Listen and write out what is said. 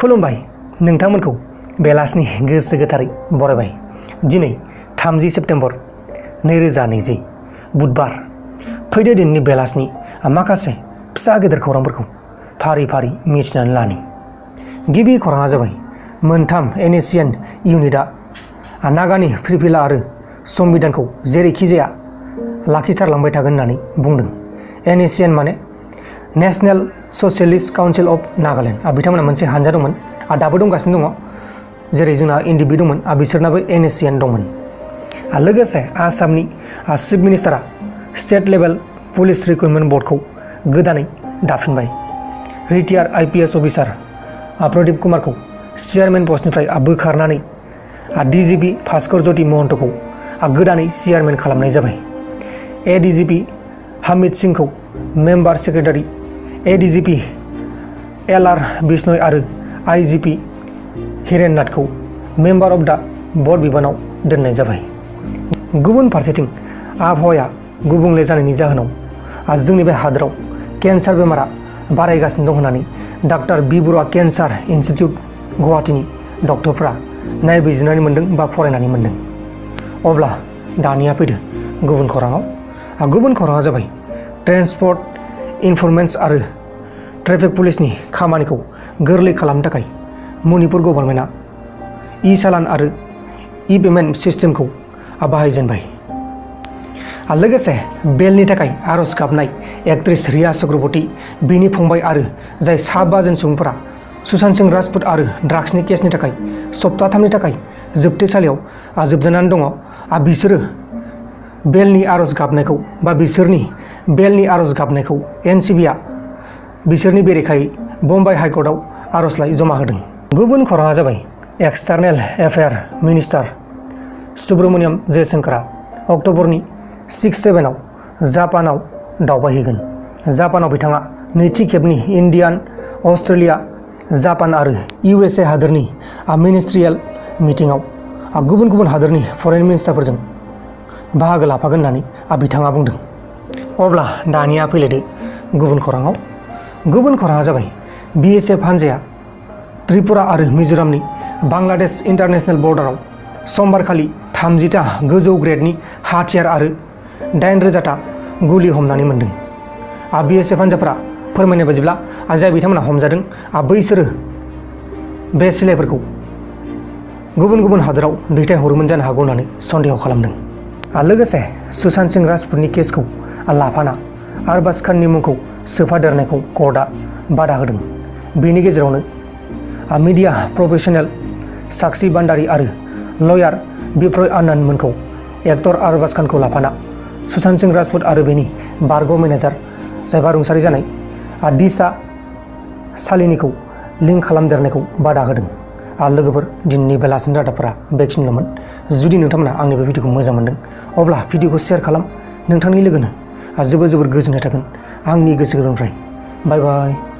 खुलुमबाय नोंथांमोनखौ बेलासिनि गोसो गोथारै बरायबाय। दिनै 30 सेप्तेम्बर 2020 बुधबार। फैदो दिनैनि बेलासिनि माखासे फिसा गेदेर खौरांफोरखौ फारि फारि मिथिनानै लानि। गिबि खौराङा जाबाय मोनथाम एनएसिएन इउनिटआ नागानि फिरफिला आरो संबिधानखौ जेरैखि जाया लाखिथारलांबाय थागोन होननानै बुंदों। एनएसिएन माने नेशनेल ससियलिस्ट काउन्सिल अफ नागालेण्ड। बिथांमोना मोनसे हानजा दंमोन, दाबो दंगासिनो दङ। जेरै जोंना एनडिपि दंमोन, बिसोरनाबो एनएसिएन दंमोन। लोगोसे आसामनि चिफ मिनिस्टारा स्टेट लेभेल पुलिस रिक्रुटमेन्ट बर्डखौ गोदानै दाफिनबाय। रिटायार्ड आइपिएस अफिसार प्रदीप कुमारखौ चेयारमेन पस्टनिफ्राय बोखारनानै डिजिपि भास्कर ज्योति महन्तखौ गोदानै चेयारमेन खालामनाय जाबाय। एडिजिपि हामिद सिंहखौ member secretary, ADGP LR Bishnoi आरो आइजिपि हिरेन नाथखौ मेम्बार अफ दा बर्ड बिबानाव दोननाय जाबाय। गुबुन फारसेथिं आबहावाया गुबुंले जानायनि जाहोनाव जोंनि बे हादोराव केन्सार बेमारा बारायगासिनो दं होननानै डाक्टार बि बरुवा केन्सार इन्स्टिटिउट गुवाहाटीनि डक्टरफ्रा नायबिजिरनानै मोन्दों बा फरायनानै मोन्दों। अब्ला दानिया फैदो गुबुन खौराङाव। गुबुन खौराङा जाबाय ट्रेन्सपर्ट इनफरमेन्स आरो ट्रेफिक पुलिसनि खामानिखौ गोरलै खालामनो थाखाय मणिपुर गभर्नमेन्टआ इ चालान आरो इ पेमेन्ट सिस्टेमखौ बाहायजेनबाय। लोगोसे बेलनि थाखाय आर'ज गाबनाय एक्ट्रेस रिया चक्रवर्ती, बिनि फंबाय आरो जाय सा जन सुबुंफोरा सुशांत सिंह राजपुत आरो ड्राग्सनि केसनि थाखाय सप्ताथामनि थाखाय जोबथेसालियाव जोबजानानै दङ, बिसोरो बेलनि आर'ज गाबनायखौ बा बिसोरनि बेलनि आर'ज गाबनायखौ एनसिबिआ बिसोरनि बेरेखायै बम्बाइ हाइकर्टआव आर'जलाइ जमा होदों। गुबुन खौराङा जाबाय एक्सटार्नेल एफेयार मिनिस्टार सुब्रमण्यम जयशंकरआ अक्ट'बरनि 6-7आव जापानाव दावबायहैगोन। जापानाव बिथाङा नैथि खेबनि इन्डियान, अस्ट्रेलिया, जापान आरो इउएसए हादोरनि मिनिस्ट्रियेल मिटिंआव गुबुन गुबुन हादोरनि फरेन मिनिस्टारफोरजों बाहागो लाफागोन होननानै बिथाङा बुंदों। अब्ला दानिया फैलायदो गुबुन खौराङाव। गुबुन खौराङा जाबाय बिएसएफ हान्जाया त्रिपुरा आरो मिज'रामनि बांलादेश इन्टारनेशनेल बर्डाराव समबारखालि 30टा गोजौ ग्रेडनि हाथियार आरो 8,000टा गुलि हमनानै मोन्दों। बिएसएफ हान्जाफोरा फोरमायनाय बायदिब्ला जाय बिथांमोना हमजादों बैसोरो बे सिलाइफोरखौ गुबुन गुबुन हादोराव दैथायहरोमोन जानो हागौ होननानै सन्देह खालामदों। लोगोसे सुशांत सिंह राजपुतनि केसखौ लाफाना अरबाज खाननि मुंखौ सोफादेरनायखौ कर्टआ बादा होदों। बेनि गेजेरावनो मिडिया प्रफेसनेल साक्षी भान्डारी आरो लयार बिप्रय आनन्द मोनखौ एक्टर अरबाज खानखौ लाफाना सुशांत सिंह राजपुत आरो बेनि बारग' मेनेजार जायबा रुंसारि जानाय दिशा सालिनीखौ लिंक खालामदेरनायखौ बादा होदों। लोगोफोर, दिनैनि बेलासिनि रादाबफोरा बेखिनिल'मोन। जुदि नोंथांमोना आंनि बे भिडिअखौ मोजां मोनदों अब्ला भिडिअखौ शेयार खालाम। नोंथांनि लोगोनो जोबोर जोबोर गोजोननाय थागोन आंनि गोसो गोरबोनिफ्राय। बाय बाय।